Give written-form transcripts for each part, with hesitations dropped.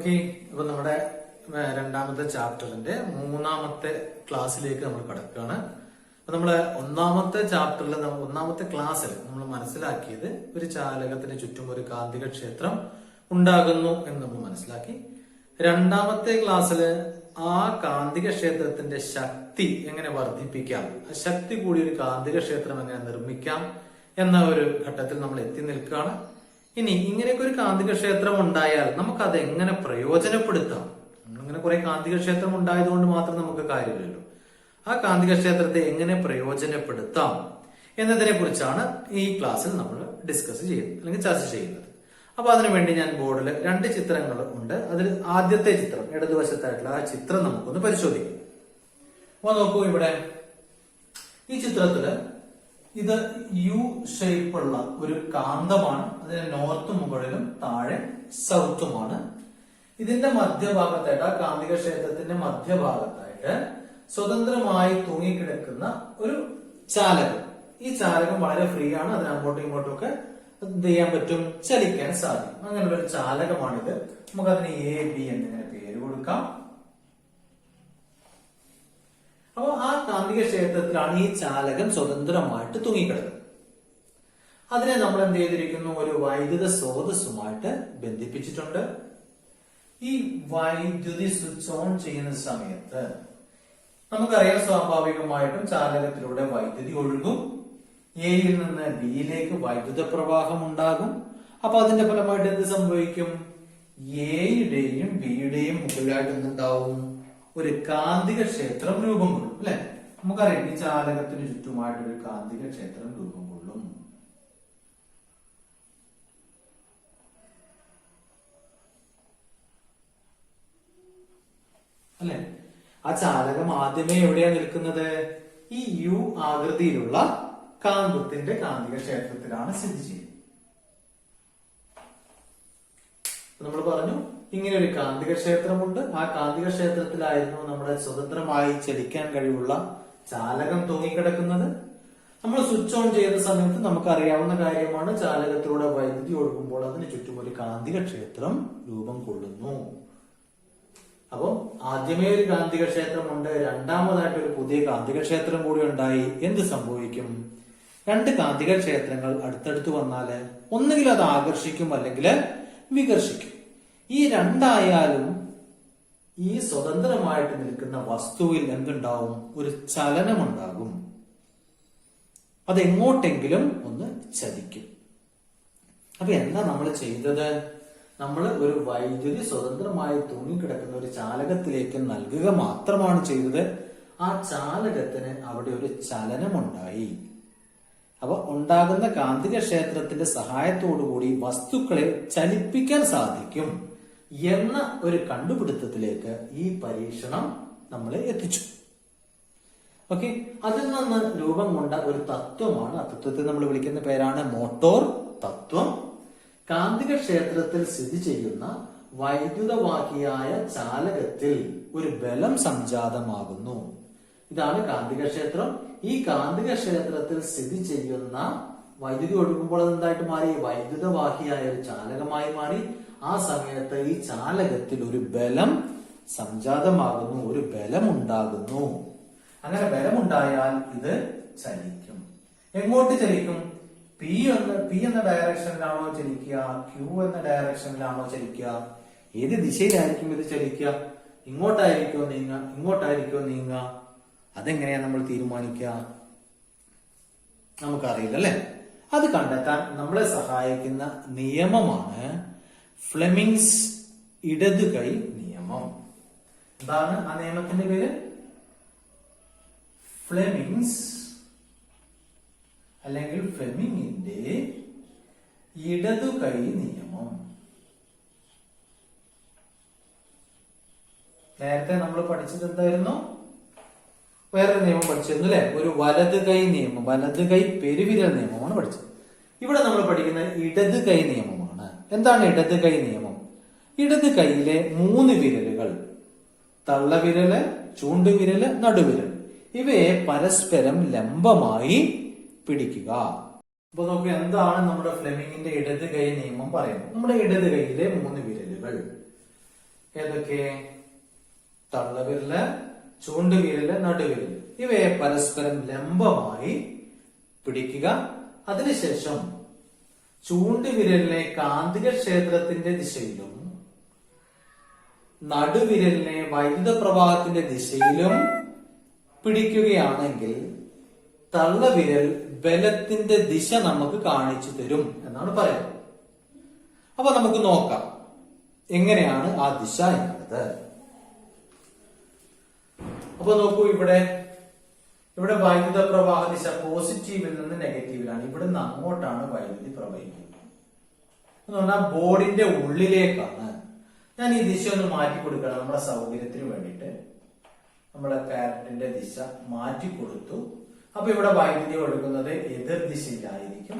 Okay, അപ്പൊ നമ്മുടെ രണ്ടാമത്തെ ചാപ്റ്ററിന്റെ മൂന്നാമത്തെ ക്ലാസ്സിലേക്ക് നമ്മൾ കടക്കുകയാണ്. അപ്പൊ നമ്മള് ഒന്നാമത്തെ ചാപ്റ്ററിൽ ഒന്നാമത്തെ ക്ലാസ്സിൽ നമ്മൾ മനസ്സിലാക്കിയത് ഒരു ചാലകത്തിന് ചുറ്റും ഒരു കാന്തിക ക്ഷേത്രം ഉണ്ടാകുന്നു എന്ന് നമ്മൾ മനസ്സിലാക്കി. രണ്ടാമത്തെ ക്ലാസ്സില് ആ കാന്തിക ക്ഷേത്രത്തിന്റെ ശക്തി എങ്ങനെ വർദ്ധിപ്പിക്കാം, ആ ശക്തി കൂടി ഒരു കാന്തിക ക്ഷേത്രം എങ്ങനെ നിർമ്മിക്കാം എന്ന ഒരു ഘട്ടത്തിൽ നമ്മൾ എത്തി നിൽക്കുകയാണ്. ഇനി ഇങ്ങനെയൊക്കെ ഒരു കാന്തിക ക്ഷേത്രം ഉണ്ടായാൽ നമുക്ക് അത് എങ്ങനെ പ്രയോജനപ്പെടുത്താം? നമ്മളിങ്ങനെ കുറെ കാന്തിക ക്ഷേത്രം ഉണ്ടായതുകൊണ്ട് മാത്രം നമുക്ക് കാര്യമില്ലല്ലോ. ആ കാന്തിക ക്ഷേത്രത്തെ എങ്ങനെ പ്രയോജനപ്പെടുത്താം എന്നതിനെ കുറിച്ചാണ് ഈ ക്ലാസ്സിൽ നമ്മൾ ഡിസ്കസ് ചെയ്യുന്നത് അല്ലെങ്കിൽ ചർച്ച ചെയ്യുന്നത്. അപ്പൊ അതിനുവേണ്ടി ഞാൻ ബോർഡിൽ 2 ചിത്രങ്ങൾ ഉണ്ട്. അതിൽ ആദ്യത്തെ ചിത്രം ഇടതുവശത്തായിട്ടുള്ള ആ ചിത്രം നമുക്കൊന്ന് പരിശോധിക്കാം. അപ്പൊ നോക്കൂ, ഇവിടെ ഈ ചിത്രത്തില് ഇത് യു ഷേപ്പുള്ള ഒരു കാന്തമാണ്. അതിന് നോർത്ത് മുകളിലും താഴെ സൗത്തുമാണ്. ഇതിന്റെ മധ്യഭാഗത്തായിട്ട്, ആ കാന്തിക ക്ഷേത്രത്തിന്റെ മധ്യഭാഗത്തായിട്ട് സ്വതന്ത്രമായി തൂങ്ങിക്കിടക്കുന്ന ഒരു ചാലകം. ഈ ചാലകം വളരെ ഫ്രീ ആണ്. അതിന് അങ്ങോട്ടും ഇങ്ങോട്ടും ഒക്കെ എന്ത് ചെയ്യാൻ പറ്റും, ചലിക്കാൻ സാധിക്കും. അങ്ങനെയുള്ള ഒരു ചാലകമാണിത്. നമുക്ക് അതിന് എ ബി എന്നിങ്ങനെ പേര് കൊടുക്കാം. അപ്പൊ ആ കാന്തിക ക്ഷേത്രത്തിലാണ് ഈ ചാലകം സ്വതന്ത്രമായിട്ട് തൂങ്ങിക്കിടക്കുന്നത്. അതിനെ നമ്മൾ എന്ത് ചെയ്തിരിക്കുന്നു, ഒരു വൈദ്യുത സ്രോതസ്സുമായിട്ട് ബന്ധിപ്പിച്ചിട്ടുണ്ട്. ഈ വൈദ്യുതി സ്വിച്ച് ഓൺ ചെയ്യുന്ന സമയത്ത് നമുക്കറിയാം, സ്വാഭാവികമായിട്ടും ചാലകത്തിലൂടെ വൈദ്യുതി ഒഴുകും. എയിൽ നിന്ന് ബിയിലേക്ക് വൈദ്യുത പ്രവാഹം ഉണ്ടാകും. അപ്പൊ അതിന്റെ ഫലമായിട്ട് എന്ത് സംഭവിക്കും, എയുടെയും ബിയുടെയും മുകളിലായിട്ട് എന്തുണ്ടാവും, ഒരു കാന്തിക ക്ഷേത്രം രൂപം കൊള്ളും. അല്ലെ, നമുക്കറിയാം ഈ ചാലകത്തിന് ചുറ്റുമായിട്ട് ഒരു കാന്തിക ക്ഷേത്രം രൂപം കൊള്ളും. അല്ലെ, ആ ചാലകം ആദ്യമേ എവിടെയാ നിൽക്കുന്നത്, ഈ യു ആകൃതിയിലുള്ള കാന്തത്തിന്റെ കാന്തിക ക്ഷേത്രത്തിലാണ് സ്ഥിതി ചെയ്യുന്നത്. നമ്മൾ പറഞ്ഞു, ഇങ്ങനെ ഒരു കാന്തിക ക്ഷേത്രമുണ്ട്. ആ കാന്തിക ക്ഷേത്രത്തിലായിരുന്നു നമ്മുടെ സ്വതന്ത്രമായി ചലിക്കാൻ കഴിവുള്ള ചാലകം തൂങ്ങിക്കിടക്കുന്നത്. നമ്മൾ സ്വിച്ച് ഓൺ ചെയ്യുന്ന സമയത്ത് നമുക്കറിയാവുന്ന കാര്യമാണ്, ചാലകത്തിലൂടെ വൈദ്യുതി ഒഴുകുമ്പോൾ അതിന് ചുറ്റും ഒരു കാന്തിക ക്ഷേത്രം രൂപം കൊള്ളുന്നു. അപ്പൊ ആദ്യമേ ഒരു കാന്തിക ക്ഷേത്രമുണ്ട്, രണ്ടാമതായിട്ട് ഒരു പുതിയ കാന്തിക ക്ഷേത്രം കൂടി ഉണ്ടായി. എന്ത് സംഭവിക്കും, 2 കാന്തിക ക്ഷേത്രങ്ങൾ അടുത്തടുത്ത് വന്നാല് ഒന്നുകിൽ അത് ആകർഷിക്കും അല്ലെങ്കിൽ വികർഷിക്കും. ഈ രണ്ടായാലും ഈ സ്വതന്ത്രമായിട്ട് നിൽക്കുന്ന വസ്തുവിൽ എന്തുണ്ടാവും, ഒരു ചലനമുണ്ടാകും. അതെങ്ങോട്ടെങ്കിലും ഒന്ന് ചലിക്കും. അപ്പൊ എന്താ നമ്മൾ ചെയ്തത്, നമ്മൾ ഒരു വൈദ്യുതി സ്വതന്ത്രമായി തൂങ്ങിക്കിടക്കുന്ന ഒരു ചാലകത്തിലേക്ക് നൽകുക മാത്രമാണ് ചെയ്തത്. ആ ചാലകത്തിന് അവിടെ ഒരു ചലനമുണ്ടായി. അപ്പൊ ഉണ്ടാകുന്ന കാന്തിക ക്ഷേത്രത്തിന്റെ സഹായത്തോടുകൂടി വസ്തുക്കളെ ചലിപ്പിക്കാൻ സാധിക്കും എന്ന ഒരു കണ്ടുപിടുത്തത്തിലേക്ക് ഈ പരീക്ഷണം നമ്മളെ എത്തിച്ചു. ഓക്കെ, അതിൽ നിന്ന് രൂപം കൊണ്ട ഒരു തത്വമാണ്, ആ തത്വത്തെ നമ്മൾ വിളിക്കുന്ന പേരാണ് മോട്ടോർ തത്വം. കാന്തിക ക്ഷേത്രത്തിൽ സ്ഥിതി ചെയ്യുന്ന വൈദ്യുതവാഹിയായ ചാലകത്തിൽ ഒരു ബലം സംജാതമാകുന്നു. ഇതാണ് കാന്തിക ക്ഷേത്രം. ഈ കാന്തിക ക്ഷേത്രത്തിൽ സ്ഥിതി ചെയ്യുന്ന വൈദ്യുതി ഒഴുകുമ്പോൾ അതെന്തായിട്ട് മാറി, വൈദ്യുതവാഹിയായ ഒരു ചാലകമായി മാറി. ആ സമയത്ത് ഈ ചാലകത്തിൽ ഒരു ബലം സംജാതമാകുന്നു, ഒരു ബലം ഉണ്ടാകുന്നു. അങ്ങനെ ബലമുണ്ടായാൽ ഇത് ചലിക്കും. എങ്ങോട്ട് ചലിക്കും, പി എന്ന ഡയറക്ഷനിലാണോ ചലിക്കുക, ക്യൂ എന്ന ഡയറക്ഷനിലാണോ ചലിക്കുക, ഏത് ദിശയിലായിരിക്കും ഇത് ചലിക്കുക, ഇങ്ങോട്ടായിരിക്കോ നീങ്ങുക, ഇങ്ങോട്ടായിരിക്കോ നീങ്ങുക, അതെങ്ങനെയാ നമ്മൾ തീരുമാനിക്കുക, നമുക്കറിയില്ല അല്ലെ. അത് കണ്ടെത്താൻ നമ്മളെ സഹായിക്കുന്ന നിയമമാണ് ഫ്ലെമിങ്സ് ഇടത് കൈ നിയമം. എന്താണ് ആ നിയമത്തിന്റെ പേര്, ഫ്ലെമിങ്സ് അല്ലെങ്കിൽ ഫ്ലെമിങ്ങിന്റെ ഇടതു കൈ നിയമം. നേരത്തെ നമ്മൾ പഠിച്ചത് എന്തായിരുന്നു, വേറൊരു നിയമം പഠിച്ചിരുന്നു അല്ലെ, ഒരു വലത് കൈ നിയമം, വലത് കൈ പെരുവിരൽ നിയമമാണ് പഠിച്ചത്. ഇവിടെ നമ്മൾ പഠിക്കുന്ന ഇടത് കൈ നിയമമാണ്. എന്താണ് ഇടത് കൈ നിയമം, ഇടത് കൈയിലെ 3 വിരലുകൾ, തള്ളവിരല്, ചൂണ്ടുവിരല്, നടുവിരൽ, ഇവയെ പരസ്പരം ലംബമായി പിടിക്കുക. അപ്പൊ നോക്കുക, എന്താണ് നമ്മുടെ ഫ്ലെമിങ്ങിന്റെ ഇടത് കൈ നിയമം പറയുന്നത്. നമ്മുടെ ഇടത് കൈയിലെ 3 വിരലുകൾ ഏതൊക്കെ? തള്ളവിരല്, ചൂണ്ടുവിരല്, നടുവിരല്. ഇവയെ പരസ്പരം ലംബമായി പിടിക്കുക. അതിനുശേഷം ചൂണ്ടുവിരലിനെ കാന്തിക ക്ഷേത്രത്തിന്റെ ദിശയിലും നടുവിരലിനെ വൈദ്യുത പ്രവാഹത്തിന്റെ ദിശയിലും പിടിക്കുകയാണെങ്കിൽ തള്ളവിരൽ ബലത്തിന്റെ ദിശ നമുക്ക് കാണിച്ചു തരും എന്നാണ് പറയുന്നത്. അപ്പൊ നമുക്ക് നോക്കാം എങ്ങനെയാണ് ആ ദിശ എന്നുള്ളത്. അപ്പൊ നോക്കൂ, ഇവിടെ വൈദ്യുത പ്രവാഹ ദിശ പോസിറ്റീവിൽ നിന്ന് നെഗറ്റീവിലാണ്. ഇവിടുന്ന് അങ്ങോട്ടാണ് വൈദ്യുതി പ്രവഹിക്കുന്നത് എന്ന് പറഞ്ഞാൽ ബോർഡിന്റെ ഉള്ളിലേക്കാണ്. ഞാൻ ഈ ദിശ ഒന്ന് മാറ്റി കൊടുക്കണം നമ്മുടെ സൗകര്യത്തിന് വേണ്ടിയിട്ട്. നമ്മളെ കറന്റിന്റെ ദിശ മാറ്റി കൊടുത്തു. അപ്പൊ ഇവിടെ വൈദ്യുതി ഒഴുകുന്നത് എതിർ ദിശയിലായിരിക്കും.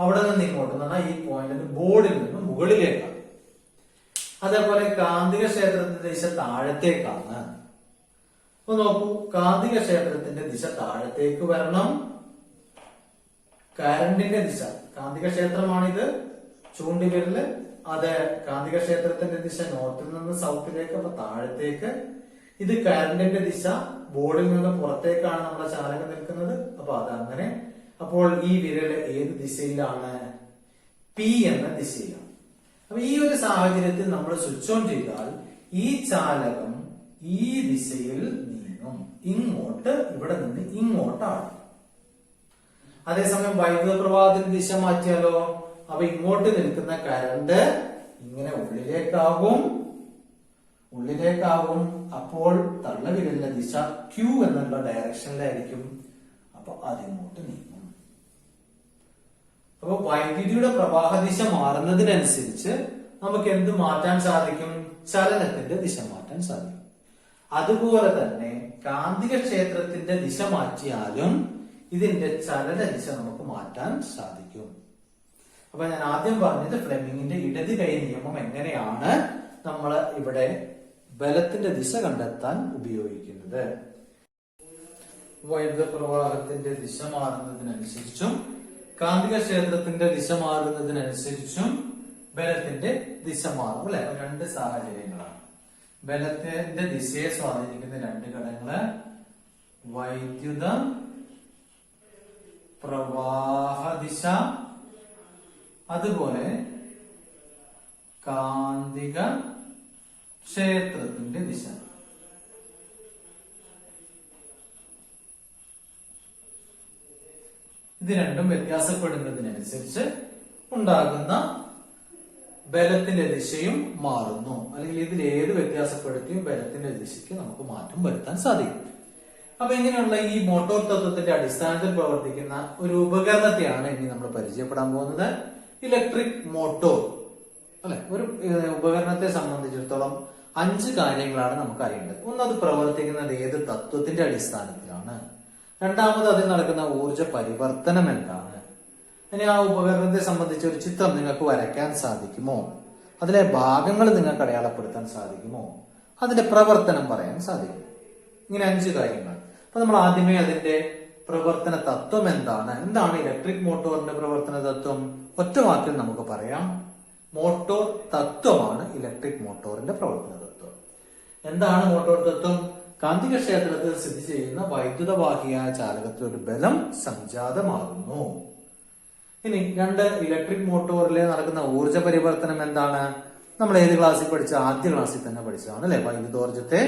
അവിടെ നിന്ന് ഇങ്ങോട്ട് പറഞ്ഞാൽ ഈ പോയിന്റ് ബോർഡിൽ നിന്ന് മുകളിലേക്കാണ്. അതേപോലെ കാന്തിക ക്ഷേത്രത്തിന്റെ ദിശ താഴത്തേക്കാണ്. അപ്പൊ നോക്കൂ, കാന്തിക ക്ഷേത്രത്തിന്റെ ദിശ താഴത്തേക്ക് വരണം. കറന്റിന്റെ ദിശ, കാന്തിക ക്ഷേത്രമാണിത്, ചൂണ്ടുവിരല്. അത് കാന്തിക ക്ഷേത്രത്തിന്റെ ദിശ നോർത്തിൽ നിന്ന് സൗത്തിലേക്ക്, അപ്പൊ താഴത്തേക്ക്. ഇത് കറന്റിന്റെ ദിശ, ബോർഡിൽ നിന്ന് പുറത്തേക്കാണ് നമ്മുടെ ചാലകം നിൽക്കുന്നത്. അപ്പൊ അതങ്ങനെ. അപ്പോൾ ഈ വിരല് ഏത് ദിശയിലാണ്? പി എന്ന ദിശയിലാണ്. അപ്പൊ ഈ ഒരു സാഹചര്യത്തിൽ നമ്മൾ സ്വിച്ച് ഓൺ ചെയ്താൽ ഈ ചാലകം ഈ ദിശയിൽ നീങ്ങും. ഇങ്ങോട്ട്, ഇവിടെ നിന്ന് ഇങ്ങോട്ടാണ്. അതേസമയം വൈദ്യുത പ്രവാഹത്തിന്റെ ദിശ മാറ്റിയാലോ? അപ്പൊ ഇങ്ങോട്ട് നിൽക്കുന്ന കറണ്ട് ഇങ്ങനെ ഉള്ളിലേക്കാകും. അപ്പോൾ തള്ളവിരലിന്റെ ദിശ ക്യൂ എന്നുള്ള ഡയറക്ഷനിലായിരിക്കും. അപ്പൊ അതിങ്ങോട്ട് നീങ്ങും. അപ്പൊ വൈദ്യുതിയുടെ പ്രവാഹ ദിശ മാറുന്നതിനനുസരിച്ച് നമുക്ക് എന്ത് മാറ്റാൻ സാധിക്കും? ചലനത്തിന്റെ ദിശ മാറ്റാൻ സാധിക്കും. അതുപോലെ തന്നെ കാന്തിക ക്ഷേത്രത്തിന്റെ ദിശ മാറ്റിയാലും ഇതിന്റെ ചലന ദിശ നമുക്ക് മാറ്റാൻ സാധിക്കും. അപ്പൊ ഞാൻ ആദ്യം പറഞ്ഞത് ഫ്ലെമിങ്ങിന്റെ ഇടത് കൈ നിയമം എങ്ങനെയാണ് നമ്മൾ ഇവിടെ ബലത്തിന്റെ ദിശ കണ്ടെത്താൻ ഉപയോഗിക്കുന്നത്. വൈദ്യുത പ്രവാഹത്തിന്റെ ദിശ മാറുന്നതിനനുസരിച്ചും കാന്തിക ക്ഷേത്രത്തിന്റെ ദിശ മാറുന്നതിനനുസരിച്ചും ബലത്തിന്റെ ദിശ മാറും അല്ലെ. രണ്ട് സാഹചര്യങ്ങളാണ്. ബലത്തിന്റെ ദിശയെ സ്വാധീനിക്കുന്ന രണ്ട് ഘടകങ്ങള് വൈദ്യുത പ്രവാഹ ദിശ, അതുപോലെ കാന്തിക ക്ഷേത്രത്തിന്റെ ദിശ. ഇത് രണ്ടും വ്യത്യാസപ്പെടുന്നതിനനുസരിച്ച് ഉണ്ടാകുന്ന ബലത്തിന്റെ ദിശയും മാറുന്നു. അല്ലെങ്കിൽ ഇതിൽ ഏത് വ്യത്യാസപ്പെടുത്തിയും ബലത്തിന്റെ ദിശയ്ക്ക് നമുക്ക് മാറ്റം വരുത്താൻ സാധിക്കും. അപ്പൊ ഇങ്ങനെയുള്ള ഈ മോട്ടോർ തത്വത്തിന്റെ അടിസ്ഥാനത്തിൽ പ്രവർത്തിക്കുന്ന ഒരു ഉപകരണത്തെയാണ് ഇനി നമ്മൾ പരിചയപ്പെടാൻ പോകുന്നത്. ഇലക്ട്രിക് മോട്ടോർ അല്ലെ. ഒരു ഉപകരണത്തെ സംബന്ധിച്ചിടത്തോളം 5 കാര്യങ്ങളാണ് നമുക്ക് അറിയേണ്ടത്. ഒന്ന്, അത് പ്രവർത്തിക്കുന്നത് ഏത് തത്വത്തിന്റെ അടിസ്ഥാനത്തിലാണ്. രണ്ടാമത്, അതിൽ നടക്കുന്ന ഊർജ പരിവർത്തനം എന്താണ്. ഇനി ആ ഉപകരണത്തെ സംബന്ധിച്ച് ഒരു ചിത്രം നിങ്ങൾക്ക് വരയ്ക്കാൻ സാധിക്കുമോ? അതിലെ ഭാഗങ്ങൾ നിങ്ങൾക്ക് അടയാളപ്പെടുത്താൻ സാധിക്കുമോ? അതിന്റെ പ്രവർത്തനം പറയാൻ സാധിക്കും. ഇങ്ങനെ 5 കാര്യങ്ങൾ. അപ്പൊ നമ്മൾ ആദ്യമേ അതിന്റെ പ്രവർത്തന തത്വം എന്താണ് ഇലക്ട്രിക് മോട്ടോറിന്റെ പ്രവർത്തന തത്വം? ഒറ്റ വാക്കിൽ നമുക്ക് പറയാം, മോട്ടോർ തത്വമാണ് ഇലക്ട്രിക് മോട്ടോറിന്റെ പ്രവർത്തന തത്വം. എന്താണ് മോട്ടോർ തത്വം? കാന്തിക ക്ഷേത്രത്തിൽ സ്ഥിതി ചെയ്യുന്ന വൈദ്യുതവാഹിയായ ചാലകത്തിൽ ഒരു ബലം സംജാതമാകുന്നു. ഇനി 2, ഇലക്ട്രിക് മോട്ടോറിലെ നടക്കുന്ന ഊർജ പരിവർത്തനം എന്താണ്? നമ്മൾ ഏത് ക്ലാസ്സിൽ പഠിച്ച? ആദ്യ ക്ലാസ്സിൽ തന്നെ പഠിച്ചതാണ് അല്ലെ. വൈദ്യുതോർജത്തെ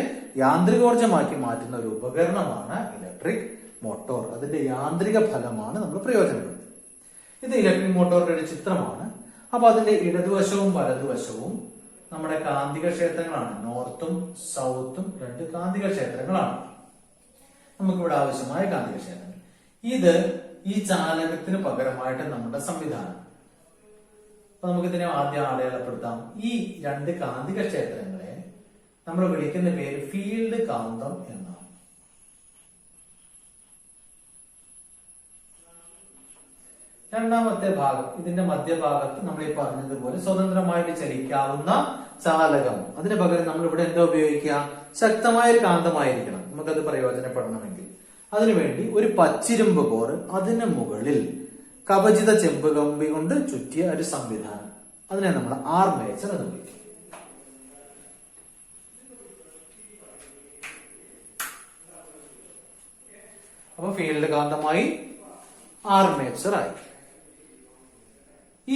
യാന്ത്രികോർജമാക്കി മാറ്റുന്ന ഒരു ഉപകരണമാണ് ഇലക്ട്രിക് മോട്ടോർ. അതിന്റെ യാന്ത്രിക ഫലമാണ് നമ്മൾ പ്രയോജനപ്പെടുത്തുന്നത്. ഇത് ഇലക്ട്രിക് മോട്ടോറിന്റെ ഒരു ചിത്രമാണ്. അപ്പൊ അതിന്റെ ഇടതുവശവും വലതുവശവും നമ്മുടെ കാന്തിക ക്ഷേത്രങ്ങളാണ്. നോർത്തും സൗത്തും 2 കാന്തിക ക്ഷേത്രങ്ങളാണ് നമുക്കിവിടെ ആവശ്യമായ കാന്തിക ക്ഷേത്രങ്ങൾ. ഇത് ഈ ചാലകത്തിന് പകരമായിട്ട് നമ്മുടെ സംവിധാനം. അപ്പൊ നമുക്കിതിനെ ആദ്യം അടയാളപ്പെടുത്താം. ഈ 2 കാന്തിക ക്ഷേത്രങ്ങളെ നമ്മൾ വിളിക്കുന്ന പേര് ഫീൽഡ് കാന്തം എന്നാണ്. രണ്ടാമത്തെ ഭാഗം, ഇതിന്റെ മധ്യഭാഗത്ത് നമ്മൾ ഈ പറഞ്ഞതുപോലെ സ്വതന്ത്രമായിട്ട് ചലിക്കാവുന്ന ചാലകം. അതിന് പകരം നമ്മൾ ഇവിടെ എന്താ ഉപയോഗിക്കുക? ശക്തമായ ഒരു കാന്തമായിരിക്കണം നമുക്കത് പ്രയോജനപ്പെടണമെങ്കിൽ. അതിനുവേണ്ടി ഒരു പച്ചിരുമ്പ് കോർ, അതിന് മുകളിൽ കവചിത ചെമ്പ് കമ്പി കൊണ്ട് ചുറ്റിയ ഒരു സംവിധാനം. അതിനെ നമ്മൾ ആർമേച്ചർ എന്ന് വിളിക്കും. അപ്പൊ ഫീൽഡ് കാന്തമായി ആർമേച്ചർ ആയി.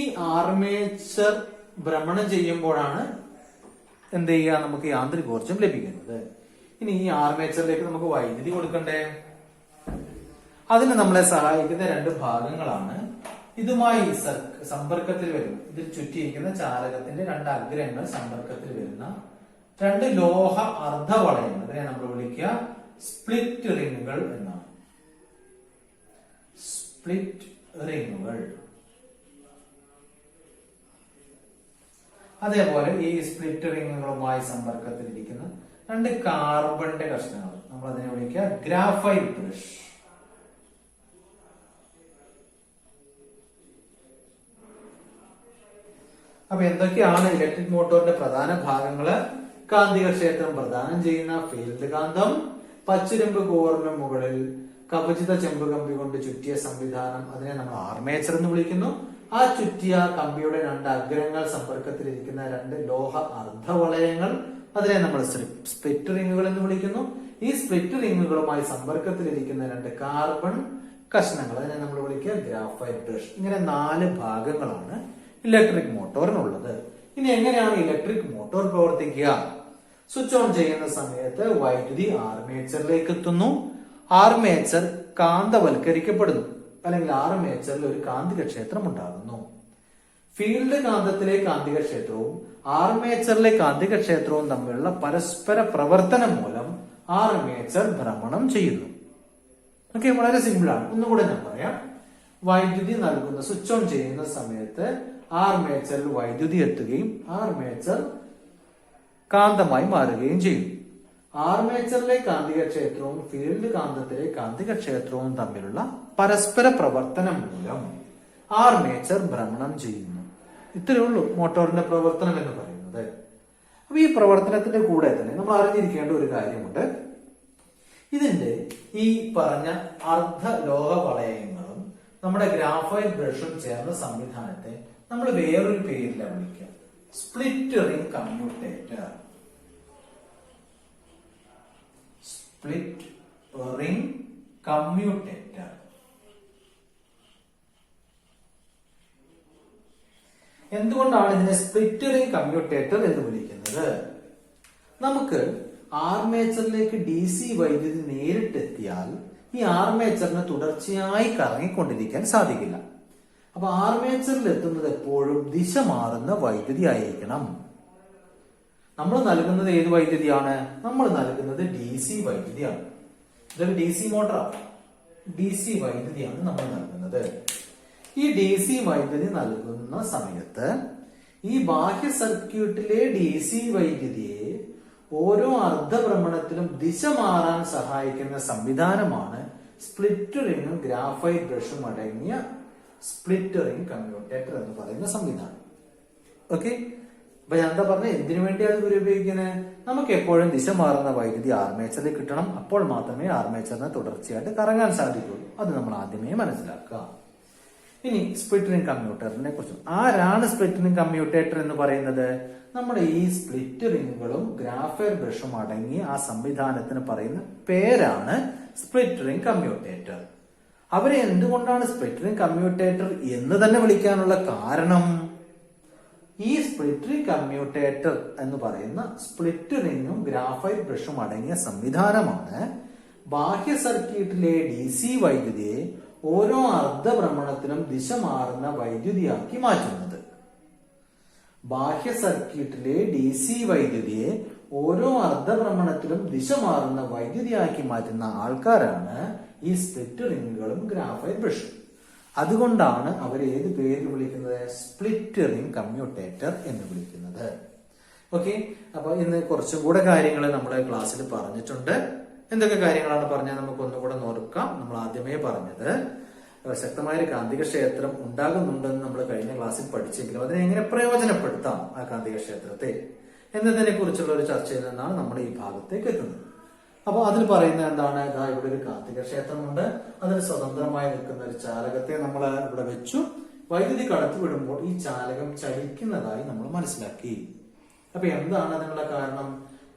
ഈ ആർമേച്ചർ ഭ്രമണം ചെയ്യുമ്പോഴാണ് എന്ത് ചെയ്യുക, നമുക്ക് യാന്ത്രികോർജം ലഭിക്കുന്നത്. ഇനി ഈ ആർമേച്ചറിലേക്ക് നമുക്ക് വൈദ്യുതി കൊടുക്കണ്ടേ? അതിന് നമ്മളെ സഹായിക്കുന്ന രണ്ട് ഭാഗങ്ങളാണ്. ഇതുമായി സമ്പർക്കത്തിൽ വരുന്ന, ഇതിൽ ചുറ്റിയിരിക്കുന്ന ചാലകത്തിന്റെ രണ്ട് അഗ്രങ്ങൾ സമ്പർക്കത്തിൽ വരുന്ന രണ്ട് ലോഹ അർദ്ധവളയങ്ങൾ, അതിനെ നമ്മൾ വിളിക്കുക സ്പ്ലിറ്റ് റിങ്ങുകൾ എന്നാണ്. സ്പ്ലിറ്റ് റിങ്ങുകൾ. അതേപോലെ ഈ സ്പ്ലിറ്റ് റിങ്ങുകളുമായി സമ്പർക്കത്തിലിരിക്കുന്ന രണ്ട് കാർബണിന്റെ കഷ്ണങ്ങൾ, നമ്മൾ അതിനെ വിളിക്കുക ഗ്രാഫൈറ്റ് ബ്രഷ്. അപ്പൊ എന്തൊക്കെയാണ് ഇലക്ട്രിക് മോട്ടോറിന്റെ പ്രധാന ഭാഗങ്ങള്? കാന്തിക ക്ഷേത്രം പ്രദാനം ചെയ്യുന്ന ഫീൽഡ് കാന്തം, പച്ചിരുമ്പ് കോറിന് മുകളിൽ കവചിത ചെമ്പ് കമ്പി കൊണ്ട് ചുറ്റിയ സംവിധാനം, അതിനെ നമ്മൾ ആർമേച്ചർ എന്ന് വിളിക്കുന്നു. ആ ചുറ്റിയ കമ്പിയുടെ രണ്ട് അഗ്രങ്ങൾ സമ്പർക്കത്തിലിരിക്കുന്ന രണ്ട് ലോഹ അർദ്ധവളയങ്ങൾ, അതിനെ നമ്മൾ സ്പ്ലിറ്റ് റിങ്ങുകൾ എന്ന് വിളിക്കുന്നു. ഈ സ്പ്ലിറ്റ് റിങ്ങുകളുമായി സമ്പർക്കത്തിലിരിക്കുന്ന രണ്ട് കാർബൺ കഷ്ണങ്ങൾ, അതിനെ നമ്മൾ വിളിക്കുക ഗ്രാഫൈറ്റ് ബ്രഷ്. ഇങ്ങനെ 4 ഭാഗങ്ങളാണ് ഇലക്ട്രിക് മോട്ടോറിനുള്ളത്. ഇനി എങ്ങനെയാണ് ഇലക്ട്രിക് മോട്ടോർ പ്രവർത്തിക്കുക? സ്വിച്ച് ഓൺ ചെയ്യുന്ന സമയത്ത് വൈദ്യുതി ആർമേച്ചറിലേക്ക് എത്തുന്നു. ആർമേച്ചർ കാന്തവൽക്കരിക്കപ്പെടുന്നു, അല്ലെങ്കിൽ ആർമേച്ചറിൽ ഒരു കാന്തിക ക്ഷേത്രം ഉണ്ടാകുന്നു. ഫീൽഡ് കാന്തത്തിലെ കാന്തിക ക്ഷേത്രവും ആർമേച്ചറിലെ കാന്തിക ക്ഷേത്രവും തമ്മിലുള്ള പരസ്പര പ്രവർത്തനം മൂലം ആർമേച്ചർ ഭ്രമണം ചെയ്യുന്നു. ഓക്കെ, വളരെ സിമ്പിൾ ആണ്. ഒന്നുകൂടെ ഞാൻ പറയാം. വൈദ്യുതി നൽകുന്ന, സ്വിച്ച് ഓൺ ചെയ്യുന്ന സമയത്ത് ആർമേച്ചറിൽ വൈദ്യുതി എത്തുകയും ആർമേച്ചർ കാന്തമായി മാറുകയും ചെയ്യും. ആർമേച്ചറിലെ കാന്തിക ക്ഷേത്രവും ഫീൽഡ് കാന്തത്തിലെ കാന്തിക ക്ഷേത്രവും തമ്മിലുള്ള പരസ്പര പ്രവർത്തനം മൂലം ആർമേച്ചർ ഭ്രമണം ചെയ്യുന്നു. ഇത്രയേ ഉള്ളൂ മോട്ടോറിന്റെ പ്രവർത്തനം എന്ന് പറയുന്നത്. അപ്പൊ ഈ പ്രവർത്തനത്തിന്റെ കൂടെ തന്നെ നമ്മൾ അറിഞ്ഞിരിക്കേണ്ട ഒരു കാര്യമുണ്ട്. ഇതിന്റെ ഈ പറഞ്ഞ അർദ്ധലോഹ വളയങ്ങളും നമ്മുടെ ഗ്രാഫൈറ്റ് ബ്രഷും ചേർന്ന സംവിധാനത്തെ നമ്മൾ വേറൊരു പേരിലാണ് വിളിക്കുക, split ring commutator. Split ring commutator. എന്തുകൊണ്ടാണ് ഇതിനെ സ്പ്ലിറ്റ് റിംഗ് കമ്മ്യൂട്ടേറ്റർ എന്ന് വിളിക്കുന്നത്? നമുക്ക് ആർമേച്ചറിലേക്ക് DC വൈദ്യുതി നേരിട്ടെത്തിയാൽ ഈ ആർമേച്ചറിന് തുടർച്ചയായി കറങ്ങിക്കൊണ്ടിരിക്കാൻ സാധിക്കില്ല. അപ്പൊ ആർമേച്ചറിൽ എത്തുന്നത് എപ്പോഴും ദിശ മാറുന്ന വൈദ്യുതി ആയിരിക്കണം. നമ്മൾ നൽകുന്നത് ഏത് വൈദ്യുതിയാണ്? നമ്മൾ നൽകുന്നത് DC വൈദ്യുതിയാണ്. ഇതൊരു DC മോട്ടറാണ്. DC വൈദ്യുതിയാണ് നമ്മൾ നൽകുന്നത്. ഈ DC വൈദ്യുതി നൽകുന്ന സമയത്ത് ഈ ബാഹ്യ സർക്യൂട്ടിലെ DC വൈദ്യുതിയെ ഓരോ അർദ്ധഭ്രമണത്തിലും ദിശ മാറാൻ സഹായിക്കുന്ന സംവിധാനമാണ് സ്പ്ലിറ്റ് റിംഗും ഗ്രാഫൈറ്റ് ബ്രഷും അടങ്ങിയ സ്പ്ലിറ്റ് റിംഗ് കമ്മ്യൂട്ടേറ്റർ എന്ന് പറയുന്ന സംവിധാനം. ഓക്കെ, അപ്പൊ ഞാൻ എന്താ പറഞ്ഞത്, എന്തിനു വേണ്ടിയാണ് ഇത് ഉപയോഗിക്കുന്നത്? നമുക്ക് എപ്പോഴും ദിശ മാറുന്ന വൈദ്യുതി ആർമേച്ചറിൽ കിട്ടണം. അപ്പോൾ മാത്രമേ ആർമേച്ചറിന് തുടർച്ചയായിട്ട് കറങ്ങാൻ സാധിക്കുള്ളൂ. അത് നമ്മൾ ആദ്യമേ മനസ്സിലാക്കുക. ഇനി സ്പ്ലിറ്റ് റിംഗ് കമ്മ്യൂട്ടേറ്ററിനെ കുറിച്ച്, ആരാണ് സ്പ്ലിറ്റ് റിംഗ് കമ്മ്യൂട്ടേറ്റർ എന്ന് പറയുന്നത്? നമ്മുടെ ഈ സ്പ്ലിറ്റ് റിംഗുകളും ഗ്രാഫൈറ്റ് ബ്രഷും അടങ്ങിയ ആ സംവിധാനത്തിന് പറയുന്ന പേരാണ് സ്പ്ലിറ്റ് റിംഗ് കമ്മ്യൂട്ടേറ്റർ. അവരെ എന്തുകൊണ്ടാണ് സ്പ്ലിറ്റ് റിംഗ് കമ്മ്യൂട്ടേറ്റർ എന്ന് തന്നെ വിളിക്കാനുള്ള കാരണം, ഈ സ്പ്ലിറ്റ് റിംഗ് കമ്മ്യൂട്ടേറ്റർ എന്ന് പറയുന്ന സ്പ്ലിറ്റ് റിംഗും ഗ്രാഫൈറ്റ് ബ്രഷും അടങ്ങിയ സംവിധാനമാണ് ബാഹ്യ സർക്യൂട്ടിലെ DC വൈദ്യുതിയെ ഓരോ അർദ്ധഭ്രമണത്തിലും ദിശ മാറുന്ന വൈദ്യുതിയാക്കി മാറ്റുന്നത്. ബാഹ്യ സർക്യൂട്ടിലെ DC വൈദ്യുതിയെ ഓരോ അർദ്ധഭ്രമണത്തിലും ദിശ മാറുന്ന വൈദ്യുതിയാക്കി മാറ്റുന്ന ആൾക്കാരാണ് ഈ സ്പ്ലിറ്റ് റിംഗുകളും ഗ്രാഫൈറ്റ് ബ്രഷും. അതുകൊണ്ടാണ് അവരെ ഏത് പേരിൽ വിളിക്കുന്നത്? സ്പ്ലിറ്റ് റിംഗ് കമ്മ്യൂട്ടേറ്റർ എന്ന് വിളിക്കുന്നത്. ഓക്കെ, അപ്പൊ ഇന്ന് കുറച്ചും കൂടെ കാര്യങ്ങൾ നമ്മൾ ക്ലാസ്സിൽ പറഞ്ഞിട്ടുണ്ട്. എന്തൊക്കെ കാര്യങ്ങളാണ് പറഞ്ഞത് നമുക്ക് ഒന്നുകൂടെ നോക്കാം. നമ്മൾ ആദ്യമേ പറഞ്ഞത് ശക്തമായ ഒരു കാന്തിക ക്ഷേത്രം ഉണ്ടാകുന്നുണ്ടെന്ന് നമ്മൾ കഴിഞ്ഞ ക്ലാസ്സിൽ പഠിച്ചെങ്കിലും അതിനെ എങ്ങനെ പ്രയോജനപ്പെടുത്താം ആ കാന്തിക ക്ഷേത്രത്തെ എന്നതിനെ കുറിച്ചുള്ള ഒരു ചർച്ചയിൽ നിന്നാണ് നമ്മൾ ഈ ഭാഗത്തേക്ക് എത്തുന്നത്. അപ്പൊ അതിൽ പറയുന്നത് എന്താണ്? ഇതാ ഇവിടെ ഒരു കാന്തിക ക്ഷേത്രമുണ്ട്. അതിന് സ്വതന്ത്രമായി നിൽക്കുന്ന ഒരു ചാലകത്തെ നമ്മൾ ഇവിടെ വെച്ചു. വൈദ്യുതി കടത്തിവിടുമ്പോൾ ഈ ചാലകം ചലിക്കുന്നതായി നമ്മൾ മനസ്സിലാക്കി. അപ്പൊ എന്താണ് അതിനുള്ള കാരണം?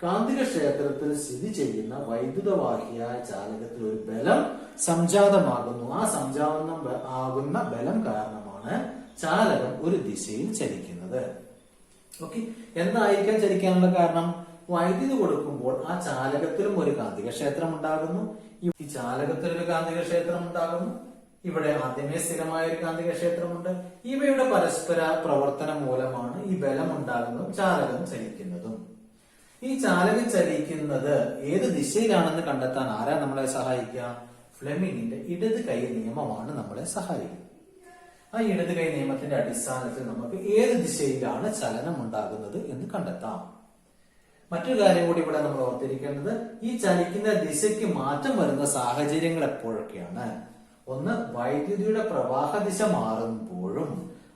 കാന്തിക ക്ഷേത്രത്തിൽ സ്ഥിതി ചെയ്യുന്ന വൈദ്യുതവാഹിയായ ചാലകത്തിൽ ഒരു ബലം സംജാതമാകുന്നു. ആ സംജാതം ആകുന്ന ബലം കാരണമാണ് ചാലകം ഒരു ദിശയിൽ ചലിക്കുന്നത്. ഓക്കെ, എന്തായിരിക്കാം ചലിക്കാനുള്ള കാരണം? വൈദ്യുതി കൊടുക്കുമ്പോൾ ആ ചാലകത്തിലും ഒരു കാന്തിക ക്ഷേത്രം ഉണ്ടാകുന്നു, ഈ ചാലകത്തിൽ ഒരു കാന്തിക ക്ഷേത്രം ഉണ്ടാകുന്നു, ഇവിടെ ആദ്യമേ സ്ഥിരമായ ഒരു കാന്തിക ക്ഷേത്രമുണ്ട്. ഇവയുടെ പരസ്പര പ്രവർത്തനം മൂലമാണ് ഈ ബലം ഉണ്ടാകുന്നതും ചാലകം ചലിക്കുന്നതും. ഈ ചാലകം ചലിക്കുന്നത് ഏത് ദിശയിലാണെന്ന് കണ്ടെത്താൻ ആരാ നമ്മളെ സഹായിക്കുക? ഫ്ലെമിങ്ങിന്റെ ഇടത് കൈ നിയമമാണ് നമ്മളെ സഹായിക്കുന്നത്. ആ ഇടത് കൈ നിയമത്തിന്റെ അടിസ്ഥാനത്തിൽ നമുക്ക് ഏത് ദിശയിലാണ് ചലനം ഉണ്ടാകുന്നത് എന്ന് കണ്ടെത്താം. മറ്റൊരു കാര്യം കൂടി ഇവിടെ നമ്മൾ ഓർത്തിരിക്കേണ്ടത്, ഈ ചലിക്കുന്ന ദിശയ്ക്ക് മാറ്റം വരുന്ന സാഹചര്യങ്ങൾ എപ്പോഴൊക്കെയാണ്? ഒന്ന്, വൈദ്യുതിയുടെ പ്രവാഹ ദിശ മാറുമ്പോഴും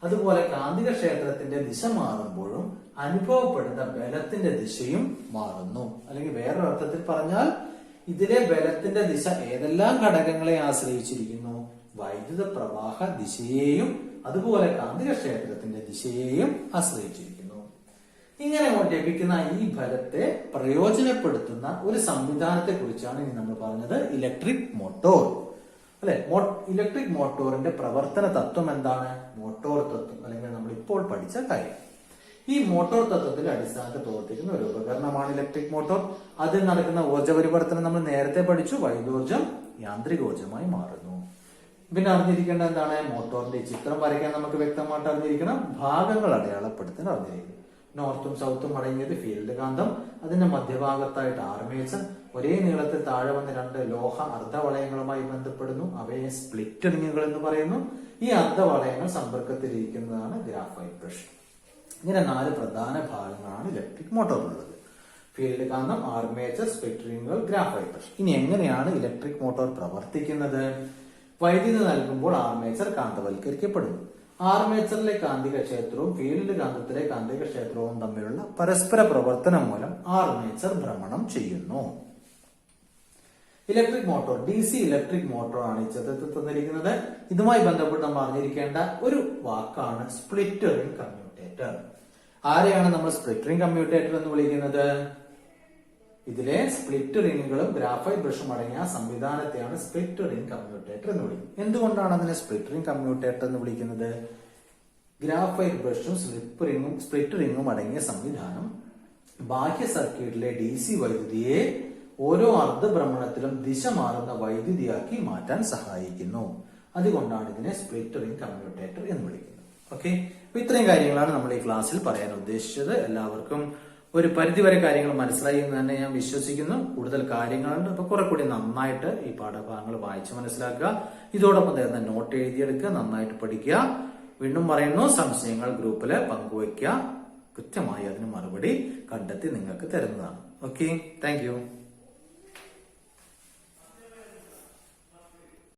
അതുപോലെ കാന്തിക ക്ഷേത്രത്തിന്റെ ദിശ മാറുമ്പോഴും അനുഭവപ്പെടുന്ന ബലത്തിന്റെ ദിശയും മാറുന്നു. അല്ലെങ്കിൽ വേറൊരർത്ഥത്തിൽ പറഞ്ഞാൽ ഇതിലെ ബലത്തിന്റെ ദിശ ഏതെല്ലാം ഘടകങ്ങളെ ആശ്രയിച്ചിരിക്കുന്നു? വൈദ്യുത പ്രവാഹ ദിശയെയും അതുപോലെ കാന്തിക ക്ഷേത്രത്തിന്റെ ദിശയെയും ആശ്രയിച്ചിരിക്കുന്നു. ഇങ്ങനെ ലഭിക്കുന്ന ഈ ഫലത്തെ പ്രയോജനപ്പെടുത്തുന്ന ഒരു സംവിധാനത്തെ കുറിച്ചാണ് ഇനി നമ്മൾ പറഞ്ഞത്, ഇലക്ട്രിക് മോട്ടോർ. അല്ലെ, ഇലക്ട്രിക് മോട്ടോറിന്റെ പ്രവർത്തന തത്വം എന്താണ്? മോട്ടോർ തത്വം, അല്ലെങ്കിൽ നമ്മൾ ഇപ്പോൾ പഠിച്ച കാര്യം. ഈ മോട്ടോർ തത്വത്തിന്റെ അടിസ്ഥാനത്തിൽ പ്രവർത്തിക്കുന്ന ഒരു ഉപകരണമാണ് ഇലക്ട്രിക് മോട്ടോർ. അതിൽ നടക്കുന്ന ഊർജ്ജ പരിവർത്തനം നമ്മൾ നേരത്തെ പഠിച്ചു. വൈദ്യോർജ്ജം യാന്ത്രികോർജ്ജമായി മാറുന്നു. പിന്നെ അറിഞ്ഞിരിക്കേണ്ട എന്താണ്? മോട്ടോറിന്റെ ചിത്രം വരയ്ക്കാൻ നമുക്ക് വ്യക്തമായിട്ട് അറിഞ്ഞിരിക്കണം. ഭാഗങ്ങൾ അടയാളപ്പെടുത്താൻ അറിഞ്ഞിരിക്കണം. നോർത്തും സൗത്തും അടങ്ങിയത് ഫീൽഡ് കാന്തം, അതിന്റെ മധ്യഭാഗത്തായിട്ട് ആർമേച്ചർ, ഒരേ നീളത്തിൽ താഴെ വന്ന രണ്ട് ലോഹ അർദ്ധവളയങ്ങളുമായി ബന്ധപ്പെടുന്നു. അവയെ സ്പ്ലിറ്റ് റിങ്ങുകൾ എന്ന് പറയുന്നു. ഈ അർദ്ധവളയങ്ങൾ സമ്പർക്കത്തിലിരിക്കുന്നതാണ് ഗ്രാഫൈറ്റ് ബ്രഷ്. ഇങ്ങനെ 4 പ്രധാന ഭാഗങ്ങളാണ് ഇലക്ട്രിക് മോട്ടോറിനുള്ളത്: ഫീൽഡ് കാന്തം, ആർമേച്ചർ, സ്പ്ലിറ്റ് റിങ്ങുകൾ, ഗ്രാഫൈറ്റ് ബ്രഷ്. ഇനി എങ്ങനെയാണ് ഇലക്ട്രിക് മോട്ടോർ പ്രവർത്തിക്കുന്നത്? വൈദ്യുതി നൽകുമ്പോൾ ആർമേച്ചർ കാന്തവൽക്കരിക്കപ്പെടുന്നു. ആർമേച്ചറിലെ കാന്തിക ക്ഷേത്രവും ഫീൽഡ് കാന്തത്തിലെ കാന്തിക ക്ഷേത്രവും തമ്മിലുള്ള പരസ്പര പ്രവർത്തനം മൂലം ആർമേച്ചർ ഭ്രമണം ചെയ്യുന്നു. Electric motor, DC electric motor ആണ് ഈ ചിത്രത്തിൽ തന്നിരിക്കുന്നത്. ഇതുമായി ബന്ധപ്പെട്ട് നമ്മൾ അറിഞ്ഞിരിക്കേണ്ട ഒരു വാക്കാണ് സ്പ്ലിറ്റ് റിംഗ് കമ്മ്യൂട്ടേറ്റർ. ആരെയാണ് നമ്മൾ സ്പ്ലിറ്റ് റിംഗ് കമ്മ്യൂട്ടേറ്റർ എന്ന് വിളിക്കുന്നത്? ഇതിലെ സ്പ്ലിറ്റ് റിങ്ങുകളും ഗ്രാഫൈറ്റ് ബ്രഷും അടങ്ങിയ സംവിധാനത്തെയാണ് സ്പ്ലിറ്റ് റിംഗ് കമ്മ്യൂട്ടേറ്റർ എന്ന് വിളിക്കുന്നത്. എന്തുകൊണ്ടാണ് അതിനെ സ്പ്ലിറ്റ് റിംഗ് കമ്മ്യൂട്ടേറ്റർ എന്ന് വിളിക്കുന്നത്? ഗ്രാഫൈറ്റ് ബ്രഷും സ്പ്ലിറ്റ് റിംഗും അടങ്ങിയ സംവിധാനം ബാഹ്യ സർക്യൂട്ടിലെ DC വൈദ്യുതിയെ ഓരോ അർദ്ധഭ്രമണത്തിലും ദിശ മാറുന്ന വൈദ്യുതിയാക്കി മാറ്റാൻ സഹായിക്കുന്നു. അതുകൊണ്ടാണ് ഇതിനെ സ്പ്ലിറ്റ് റിംഗ് കമ്മ്യൂട്ടേറ്റർ എന്ന് വിളിക്കുന്നത്. ഓക്കെ, അപ്പൊ ഇത്രയും കാര്യങ്ങളാണ് നമ്മൾ ഈ ക്ലാസ്സിൽ പറയാൻ ഉദ്ദേശിച്ചത്. എല്ലാവർക്കും ഒരു പരിധിവരെ കാര്യങ്ങൾ മനസ്സിലായി എന്ന് തന്നെ ഞാൻ വിശ്വസിക്കുന്നു. കൂടുതൽ കാര്യങ്ങളുണ്ട്, അപ്പൊ കുറെ കൂടി നന്നായിട്ട് ഈ പാഠഭാഗങ്ങൾ വായിച്ച് മനസ്സിലാക്കുക. ഇതോടൊപ്പം തന്നെ നോട്ട് എഴുതിയെടുക്കുക, നന്നായിട്ട് പഠിക്കുക. വീണ്ടും പറയുന്നു, സംശയങ്ങൾ ഗ്രൂപ്പിൽ പങ്കുവയ്ക്കുക. കൃത്യമായി അതിന് മറുപടി കണ്ടെത്തി നിങ്ങൾക്ക് തരുന്നതാണ്. Okay, thank you.